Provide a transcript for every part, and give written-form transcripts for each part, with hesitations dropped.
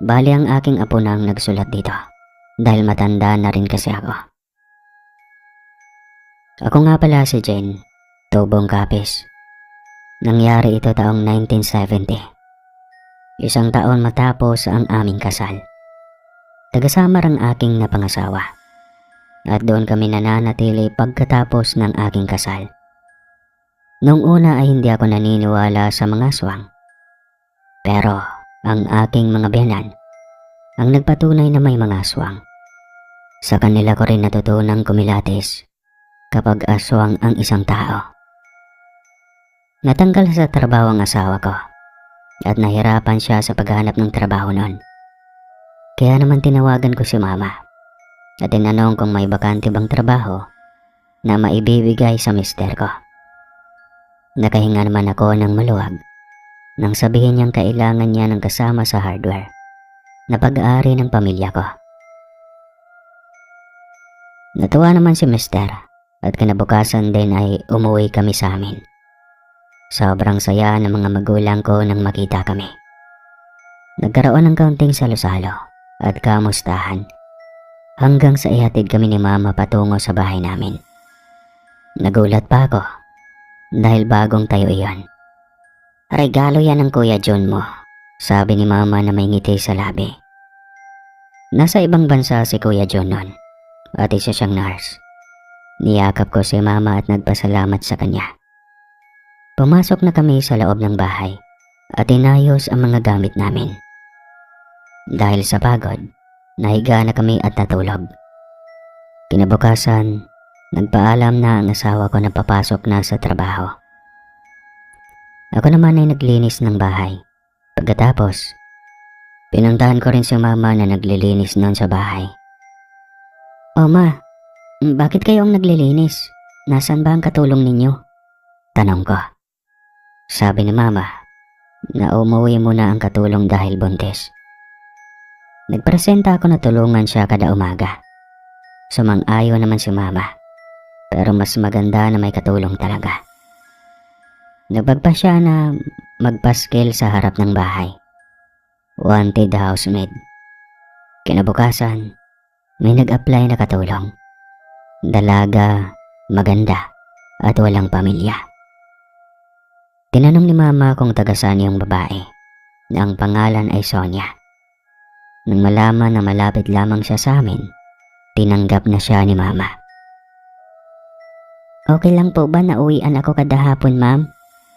Bali ang aking apo na ang nagsulat dito dahil matanda na rin kasi ako. Ako nga pala si Jane, Tubong Kapis. Nangyari ito taong 1970. Isang taon matapos ang aming kasal. Taga-Samar ang aking napangasawa. At doon kami nananatili pagkatapos ng aking kasal. Noong una ay hindi ako naniniwala sa mga aswang. Pero ang aking mga biyanan ang nagpatunay na may mga aswang. Sa kanila ko rin natutunang kumilatis kapag aswang ang isang tao. Natanggal sa trabaho ang asawa ko at nahirapan siya sa paghahanap ng trabaho noon. Kaya naman tinawagan ko si mama at tinanong kung may bakante bang trabaho na maibibigay sa mister ko. Nakahinga naman ako ng maluwag nang sabihin niyang kailangan niya ng kasama sa hardware na pag-aari ng pamilya ko. Natuwa naman si mister at kinabukasan din ay umuwi kami sa amin. Sobrang saya ng mga magulang ko nang makita kami. Nagkaroon ng kaunting salo-salo at kamustahan hanggang sa ihatid kami ni mama patungo sa bahay namin. Nagulat pa ako dahil bagong tayo iyon. Regalo yan ng Kuya John mo, sabi ni mama na may ngiti sa labi. Nasa ibang bansa si Kuya John noon at isa siyang nurse. Niyakap ko si mama at nagpasalamat sa kanya. Pumasok na kami sa loob ng bahay at inayos ang mga gamit namin. Dahil sa pagod, nahiga na kami at natulog. Kinabukasan, nagpaalam na ang asawa ko na papasok na sa trabaho. Ako naman ay naglinis ng bahay. Pagkatapos, pinuntahan ko rin si mama na naglilinis noon sa bahay. "O ma, bakit kayo ang naglilinis? Nasaan ba ang katulong ninyo?" Tanong ko. Sabi ni mama na umuwi muna ang katulong dahil buntis. Nagpresenta ako na tulungan siya kada umaga. Sumang-ayon naman si mama, pero mas maganda na may katulong talaga. Nagpagpa siya na magpaskil sa harap ng bahay. Wanted housemaid. Kinabukasan, may nag-apply na katulong. Dalaga, maganda, at walang pamilya. Tinanong ni mama kung taga saan yung babae, na ang pangalan ay Sonia. Nang malaman na malapit lamang siya sa amin, tinanggap na siya ni mama. "Okay lang po ba na uwian ako kada hapon, ma'am?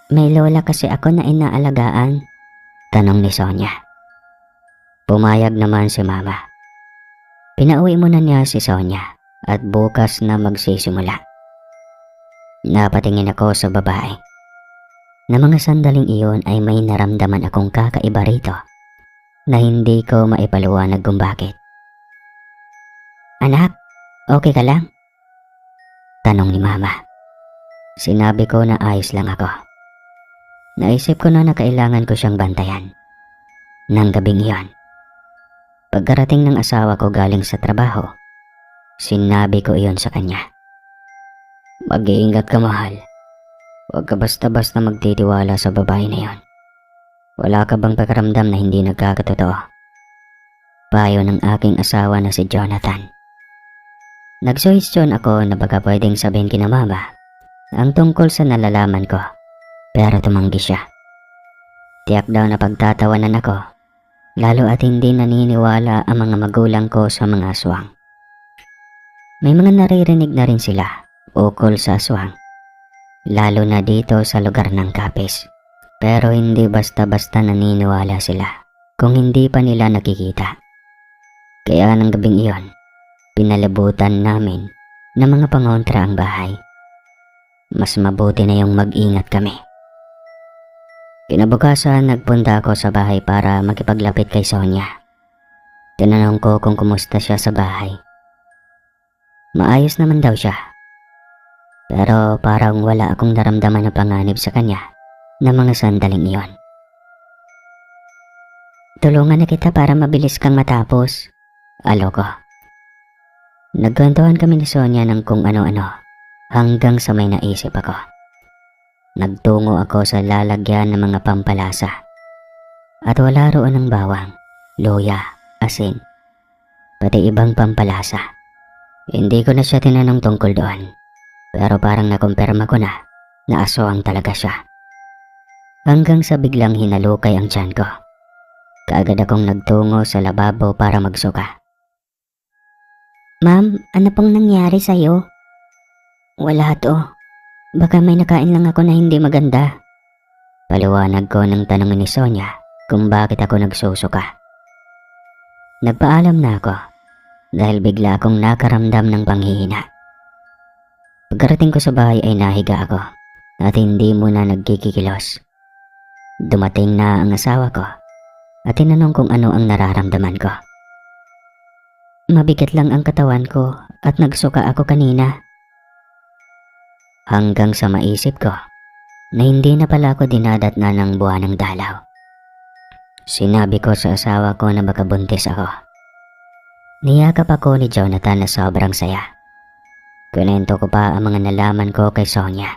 May lola kasi ako na inaalagaan," tanong ni Sonia. Pumayag naman si mama. Pinauwi muna niya si Sonia at bukas na magsisimula. Napatingin ako sa babae. Na mga sandaling iyon ay may naramdaman akong kakaiba rito na hindi ko maipaliwanag kung bakit. "Anak, okay ka lang?" tanong ni mama. Sinabi ko na ayos lang ako. Naisip ko na kailangan ko siyang bantayan. Nang gabing iyon, pagkarating ng asawa ko galing sa trabaho, sinabi ko iyon sa kanya. "Mag-iingat ka, mahal. Huwag ka basta-basta magtitiwala sa babae na yon. Wala ka bang pakiramdam na hindi nagkakatotoo?" Payo ng aking asawa na si Jonathan. Nagsuhestyon ako na baka pwedeng sabihin kina mama ang tungkol sa nalalaman ko, pero tumanggi siya. Tiyak daw na pagtatawanan ako, lalo at hindi naniniwala ang mga magulang ko sa mga aswang. May mga naririnig na rin sila ukol sa aswang, lalo na dito sa lugar ng Kapis. Pero hindi basta-basta naniniwala sila kung hindi pa nila nakikita. Kaya ng gabing iyon, pinalabutan namin ng mga pangontra ang bahay. Mas mabuti na yung mag-ingat kami. Kinabukasan, nagpunta ako sa bahay para makipaglapit kay Sonia. Tinanong ko kung kumusta siya sa bahay. Maayos naman daw siya. Pero parang wala akong naramdaman na panganib sa kanya na mga sandaling iyon. "Tulungan na kita para mabilis kang matapos," alo ko. Nagkwentuhan kami ni Sonia ng kung ano-ano hanggang sa may naisip ako. Nagtungo ako sa lalagyan ng mga pampalasa at wala roon ng bawang luya, asin, pati ibang pampalasa. Hindi ko na siya tinanong tungkol doon, pero parang nakumpirma ko na aswang talaga siya. Hanggang sa biglang hinalukay ang tiyan ko. Kaagad akong nagtungo sa lababo para magsuka. "Ma'am, ano pong nangyari sa'yo?" "Wala to. Baka may nakain lang ako na hindi maganda." Paliwanag ko ng tanong ni Sonia kung bakit ako nagsusuka. Nagpaalam na ako dahil bigla akong nakaramdam ng panghihina. Pagkarating ko sa bahay ay nahiga ako at hindi muna nagkikikilos. Dumating na ang asawa ko at tinanong kung ano ang nararamdaman ko. "Mabigat lang ang katawan ko at nagsuka ako kanina." Hanggang sa maisip ko na hindi na pala ako dinadatna ng buwan ng dalaw. Sinabi ko sa asawa ko na baka buntis ako. Niyakap ako ni Jonathan na sobrang saya. Kunento ko pa ang mga nalaman ko kay Sonia.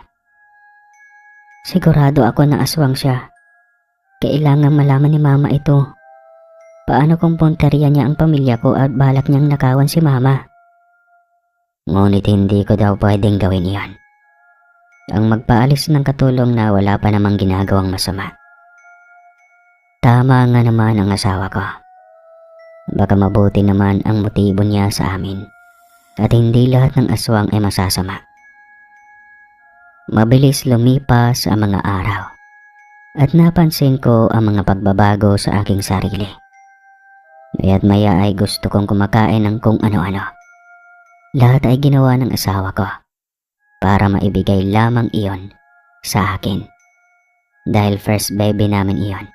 "Sigurado ako na aswang siya. Kailangan malaman ni Mama ito. Paano kung punteriya niya ang pamilya ko at balak niyang nakawan si Mama?" Ngunit hindi ko daw pwedeng gawin iyon. Ang magpaalis ng katulong na wala pa namang ginagawang masama. Tama nga naman ang asawa ko. Baka mabuti naman ang motibo niya sa amin at hindi lahat ng aswang ay masasama. Mabilis lumipas ang mga araw at napansin ko ang mga pagbabago sa aking sarili. Maya't maya ay gusto kong kumakain ng kung ano-ano. Lahat ay ginawa ng asawa ko para maibigay lamang iyon sa akin dahil first baby namin iyon.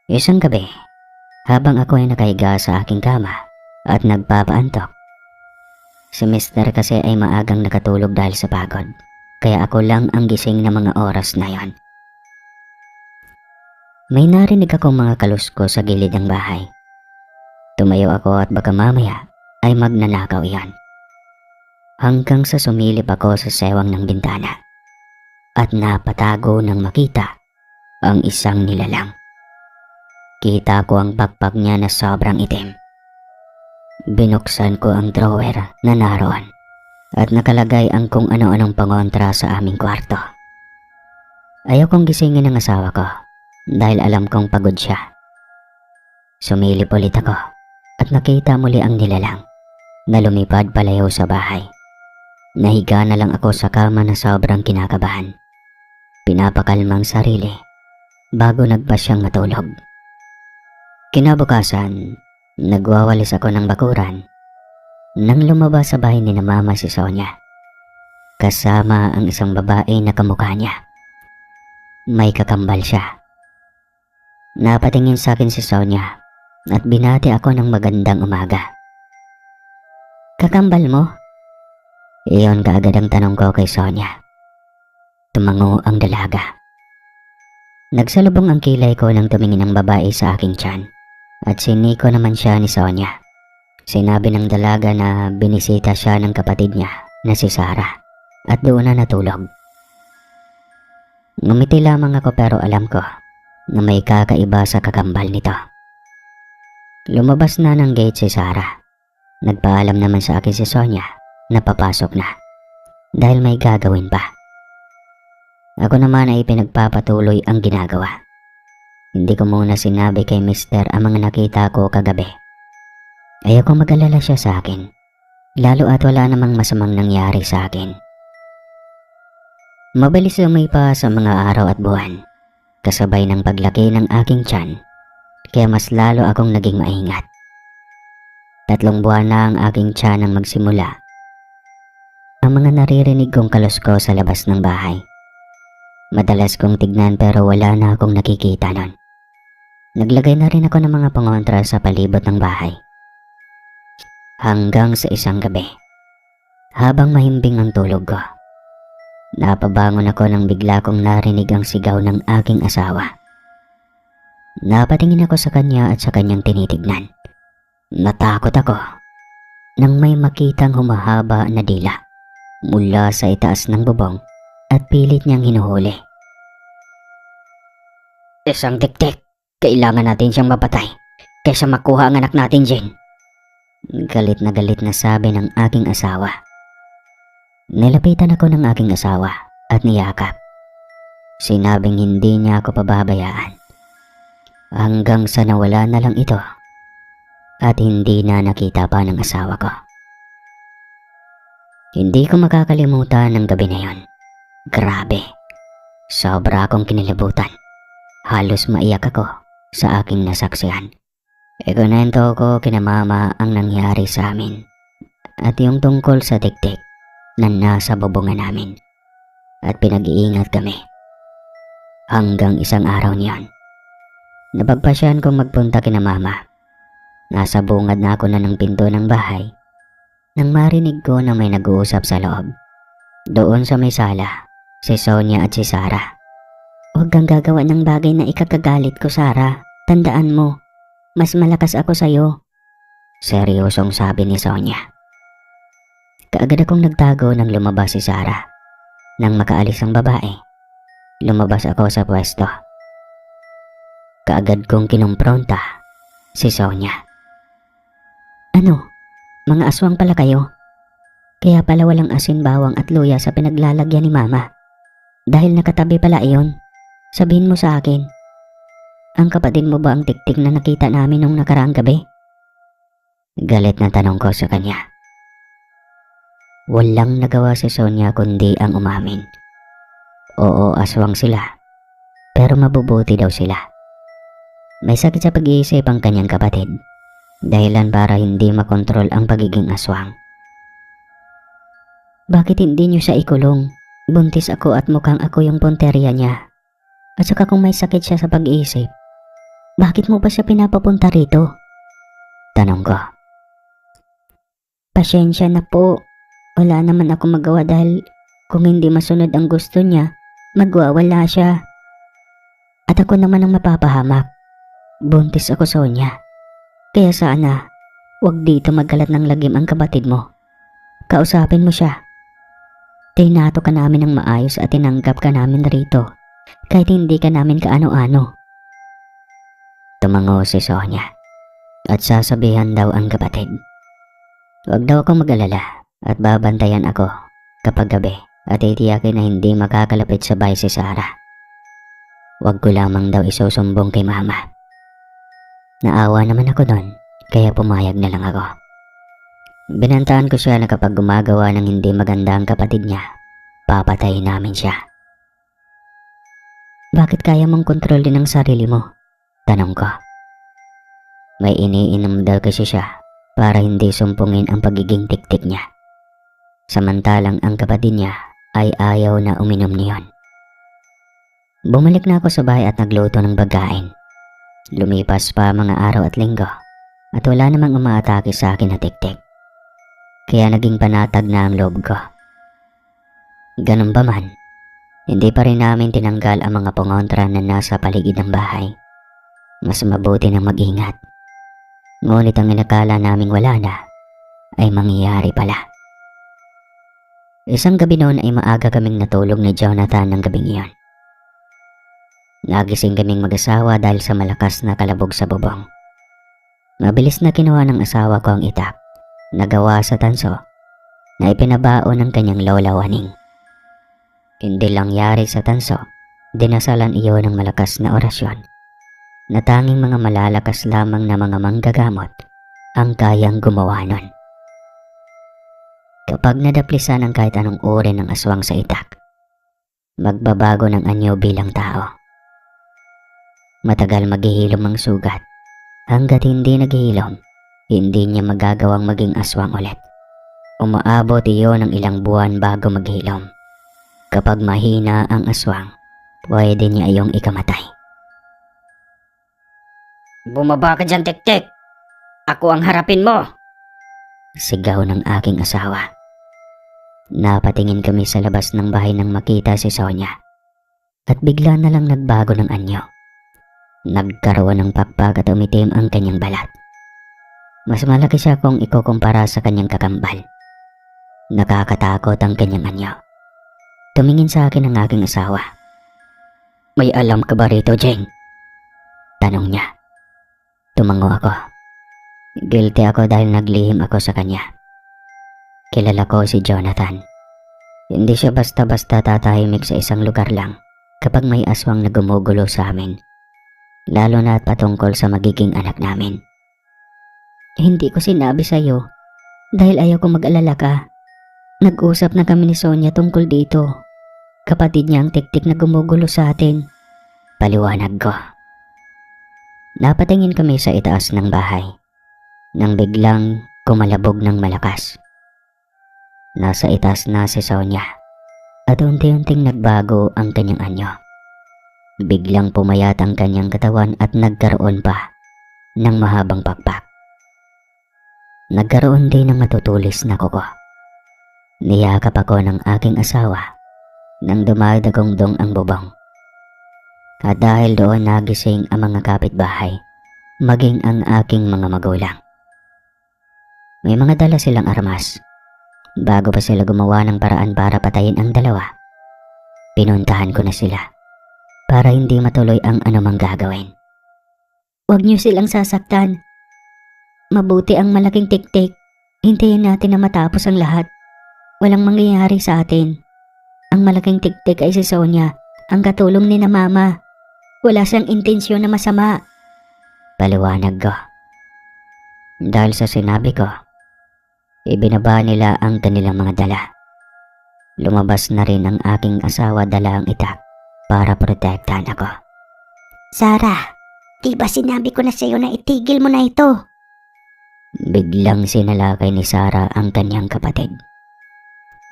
Isang gabi, habang ako ay nakahiga sa aking kama at nagpapaantok. Si Mr. kasi ay maagang nakatulog dahil sa pagod, kaya ako lang ang gising na mga oras na yon. May narinig akong mga kalusko sa gilid ng bahay. Tumayo ako at baka mamaya ay magnanakaw iyan. Hanggang sa sumilip ako sa sewang ng bintana at napatago nang makita ang isang nilalang. Kita ko ang pakpak niya na sobrang itim. Binuksan ko ang drawer na naroon at nakalagay ang kung ano-anong pangontra sa aming kwarto. Ayaw kong gisingin ang asawa ko dahil alam kong pagod siya. Sumilip ulit ako at nakita muli ang nilalang na lumipad palayo sa bahay. Nahiga na lang ako sa kama na sobrang kinakabahan. Pinapakalmang sarili bago nagpasyang matulog. Kinabukasan, nagwawalis ako ng bakuran nang lumabas sa bahay ni na Mama si Sonia. Kasama ang isang babae na kamukha niya. May kakambal siya. Napatingin sa akin si Sonia at binati ako ng magandang umaga. "Kakambal mo?" Iyon kaagad ang tanong ko kay Sonia. Tumango ang dalaga. Nagsalubong ang kilay ko nang tumingin ang babae sa aking tiyan. At siniko naman siya ni Sonia. Sinabi ng dalaga na binisita siya ng kapatid niya na si Sarah at doon na natulog. Ngumiti lamang ako pero alam ko na may kakaiba sa kakambal nito. Lumabas na ng gate si Sarah. Nagpaalam naman sa akin si Sonia na papasok na dahil may gagawin pa. Ako naman ay pinagpapatuloy ang ginagawa. Hindi ko muna sinabi kay Mr. ang mga nakita ko kagabi. Ayaw kong mag-alala siya sa akin, lalo at wala namang masamang nangyari sa akin. Mabilis lumipas sa mga araw at buwan, kasabay ng paglaki ng aking tiyan, kaya mas lalo akong naging maingat. 3 buwan na ang aking tiyan nang magsimula. Ang mga naririnig kong kalusko sa labas ng bahay. Madalas kong tignan pero wala na akong nakikita nun. Naglagay na rin ako ng mga pangontra sa palibot ng bahay. Hanggang sa isang gabi, habang mahimbing ang tulog ko, napabangon ako nang bigla kong narinig ang sigaw ng aking asawa. Napatingin ako sa kanya at sa kanyang tinitignan. Natakot ako nang may makitang humahaba na dila mula sa itaas ng bubong at pilit niyang hinuhuli. "Isang tiktik! Kailangan natin siyang mapatay kaysa makuha ang anak natin, Jane. Galit na sabi ng aking asawa. Nilapitan ako ng aking asawa at niyakap. Sinabing hindi niya ako pababayaan hanggang sa nawala na lang ito at hindi na nakita pa ng asawa ko. Hindi ko makakalimutan ng gabi na yon. Grabe, sobra akong kinilabutan. Halos maiyak ako sa aking nasaksihan. Ikunento ko kina mama ang nangyari sa amin at yung tungkol sa tiktik na nasa bubungan namin, at pinag-iingat kami. Hanggang isang araw niyon, napagpasyan kong magpunta kina mama. Nasa bungad na ako na ng pinto ng bahay nang marinig ko na may nag-uusap sa loob. Doon sa may sala, si Sonia at si Sarah. Huwag kang gagawa ng bagay na ikakagalit ko, Sarah. Tandaan mo, mas malakas ako sa'yo. Seryosong sabi ni Sonia. Kaagad akong nagtago nang lumabas si Sarah. Nang makaalis ang babae, lumabas ako sa pwesto. Kaagad kong kinumpronta si Sonia. Ano? Mga aswang pala kayo? Kaya pala walang asin, bawang at luya sa pinaglalagyan ni mama. Dahil nakatabi pala iyon. Sabihin mo sa akin, ang kapatid mo ba ang tiktik na nakita namin nung nakaraang gabi? Galit na tanong ko sa kanya. Walang nagawa si Sonia kundi ang umamin. Oo, aswang sila. Pero mabubuti daw sila. May sakit sa pag-iisip ang kanyang kapatid. Dahilan para hindi makontrol ang pagiging aswang. Bakit hindi niyo siya ikulong? Buntis ako at mukhang ako yung punteriya niya. At saka kung may sakit siya sa pag-iisip, bakit mo ba siya pinapapunta rito? Tanong ko. Pasensya na po. Wala naman ako magawa dahil kung hindi masunod ang gusto niya, magwawala siya. At ako naman ang mapapahamak. Buntis ako, Sonia. Kaya sana, wag dito magkalat ng lagim ang kapatid mo. Kausapin mo siya. Tinato ka namin ng maayos at tinanggap ka namin rito, kahit hindi ka namin kaano-ano. Tumango si Sonia at sasabihan daw ang kapatid. Wag daw akong mag-alala at babantayan ako kapag gabi at itiyakin na hindi makakalapit sa bahay si Sarah. Wag ko lamang daw isusumbong kay mama. Naawa naman ako doon, kaya pumayag na lang ako. Binantaan ko siya na kapag gumagawa ng hindi maganda ang kapatid niya, papatayin namin siya. Bakit kaya mong kontrolin ang sarili mo? Tanong ko. May iniinom daw kasi siya para hindi sumpungin ang pagiging tiktik niya. Samantalang ang kapatid niya ay ayaw na uminom niyon. Bumalik na ako sa bahay at nagluto ng pagkain. Lumipas pa mga araw at linggo at wala namang umaatake sa akin na tiktik. Kaya naging panatag na ang loob ko. Ganun pa man, hindi pa rin namin tinanggal ang mga pangontra na nasa paligid ng bahay. Mas mabuti na mag-ingat. Ngunit ang inakala naming wala na ay mangyayari pala. Isang gabi noon ay maaga kaming natulog ni Jonathan ng gabing iyon. Nagising kaming mag-asawa dahil sa malakas na kalabog sa bubong. Mabilis na kinuha ng asawa ko ang itak na gawa sa tanso na ipinabaon ng kanyang lola Waning. Hindi lang yari sa tanso, dinasalan iyon ng malakas na orasyon na tanging mga malalakas lamang na mga manggagamot ang kayang gumawa nun. Kapag nadaplisan ang kahit anong uri ng aswang sa itak, magbabago ng anyo bilang tao. Matagal maghihilom ang sugat. Hanggat hindi naghihilom, hindi niya magagawang maging aswang ulit. Umaabot iyon ng ilang buwan bago maghilom. Kapag mahina ang aswang, pwede niya iyong ikamatay. Bumaba ka dyan, Tiktik! Ako ang harapin mo! Sigaw ng aking asawa. Napatingin kami sa labas ng bahay nang makita si Sonia. At bigla na lang nagbago ng anyo. Nagkaroon ng pakpak at umitim ang kanyang balat. Mas malaki siya kung ikukumpara sa kanyang kakambal. Nakakatakot ang kanyang anyo. Tumingin sa akin ang aking asawa. May alam ka ba rito, Jane? Tanong niya. Tumango ako. Guilty ako dahil naglihim ako sa kanya. Kilala ko si Jonathan. Hindi siya basta-basta tatahimik sa isang lugar lang kapag may aswang na gumugulo sa amin. Lalo na at patungkol sa magiging anak namin. Hindi ko sinabi sa'yo dahil ayaw ko mag-alala ka. Nag-usap na kami ni Sonia tungkol dito. Kapatid niya ang tiktik na gumugulo sa atin. Paliwanag ko. Napatingin kami sa itaas ng bahay nang biglang kumalabog ng malakas. Nasa itaas na si Sonia at unti-unting nagbago ang kanyang anyo. Biglang pumayat ang kanyang katawan at nagkaroon pa ng mahabang pakpak. Nagkaroon din ng matutulis na kuko. Niyakap ako ng aking asawa nang dumadagongdong ang bubong. At dahil doon nagising ang mga kapitbahay, maging ang aking mga magulang. May mga dala silang armas. Bago pa sila gumawa ng paraan para patayin ang dalawa, pinuntahan ko na sila para hindi matuloy ang anumang gagawin. Huwag niyo silang sasaktan. Mabuti ang malaking tiktik. Hintayin natin na matapos ang lahat. Walang mangyayari sa atin. Ang malaking tiktik ay si Sonia, ang katulong ni na mama. Wala siyang intensyon na masama. Paliwanag ko. Dahil sa sinabi ko, ibinaba nila ang kanilang mga dala. Lumabas na rin ang aking asawa dala ang itak para protektahan ako. Sarah, di ba sinabi ko na sa'yo na itigil mo na ito? Biglang sinalakay ni Sarah ang kanyang kapatid.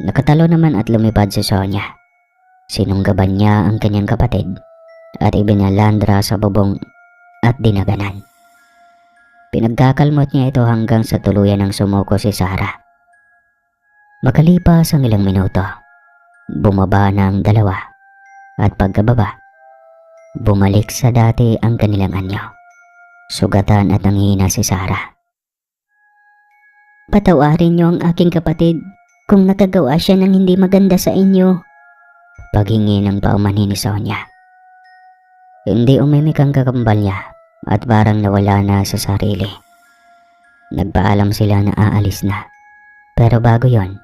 Nakatalo naman at lumipad si Sonia. Sinunggaban niya ang kanyang kapatid at ibinalandra sa bubong at dinaganan. Pinagkakalmot niya ito hanggang sa tuluyan ng sumuko si Sarah. Makalipas ang ilang minuto, bumaba na ang dalawa at pagkababa, bumalik sa dati ang kanilang anyo. Sugatan at nanghihina si Sarah. Patawarin niyo ang aking kapatid kung nakagawa siya ng hindi maganda sa inyo. Paghingi ng paumanhin ni Sonia. Hindi umimik ang kakambal niya at parang nawala na sa sarili. Nagpaalam sila na aalis na. Pero bago yon,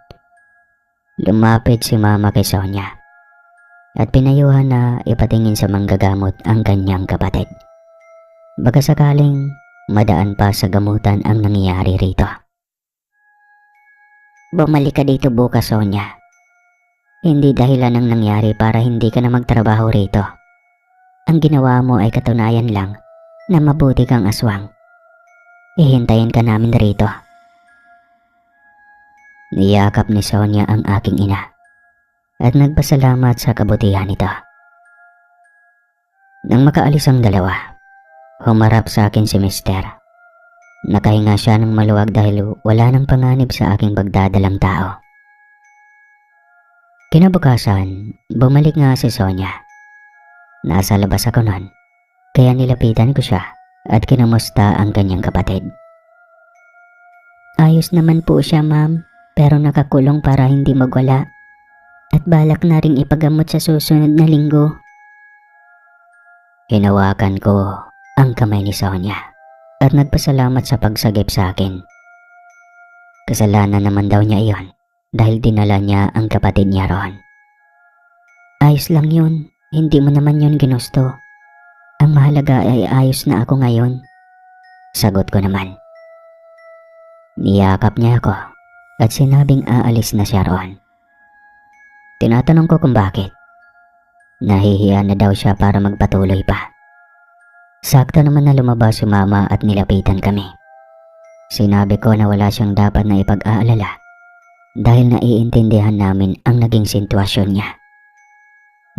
lumapit si mama kay Sonia at pinayuhan na ipatingin sa manggagamot ang kanyang kapatid. Baka sakaling madaan pa sa gamutan ang nangyayari rito. Bumalik ka dito bukas, Sonia. Hindi dahilan ang nangyari para hindi ka na magtrabaho rito. Ang ginawa mo ay katunayan lang na mabuti kang aswang. Ihintayin ka namin rito. Niyakap ni Sonia ang aking ina at nagpasalamat sa kabutihan nito. Nang makaalis ang dalawa, humarap sa akin si Mister. Nakahinga siya ng maluwag dahil wala nang panganib sa aking pagdadalang tao. Kinabukasan, bumalik nga si Sonia. Nasa labas ako nun, kaya nilapitan ko siya at kinamusta ang kanyang kapatid. Ayos naman po siya, ma'am, pero nakakulong para hindi magwala at balak na ring ipagamot sa susunod na linggo. Hinawakan ko ang kamay ni Sonia at nagpasalamat sa pagsagip sa akin. Kasalanan naman daw niya iyon dahil dinala niya ang kapatid niya roon. Ayos lang yun, hindi mo naman yun ginusto. Ang mahalaga ay ayos na ako ngayon. Sagot ko naman. Niyakap niya ako at sinabing aalis na siya roon. Tinatanong ko kung bakit. Nahihiya na daw siya para magpatuloy pa. Sakto naman na lumabas si mama at nilapitan kami. Sinabi ko na wala siyang dapat na ipag-aalala dahil naiintindihan namin ang naging sitwasyon niya.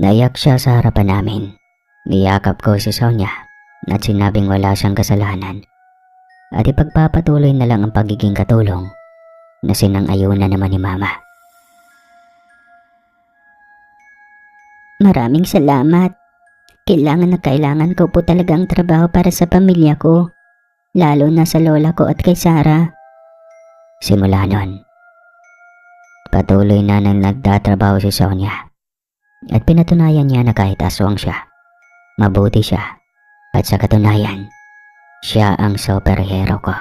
Naiyak siya sa harapan namin. Niyakap ko si Sonia at sinabing wala siyang kasalanan at ipagpapatuloy na lang ang pagiging katulong na sinang-ayunan naman ni mama. Maraming salamat. Kailangan ko po talaga ang trabaho para sa pamilya ko, lalo na sa lola ko at kay Sarah. Simula nun, patuloy na nang nagtatrabaho si Sonia at pinatunayan niya na kahit aswang siya, mabuti siya At sa katunayan, siya ang superhero ko.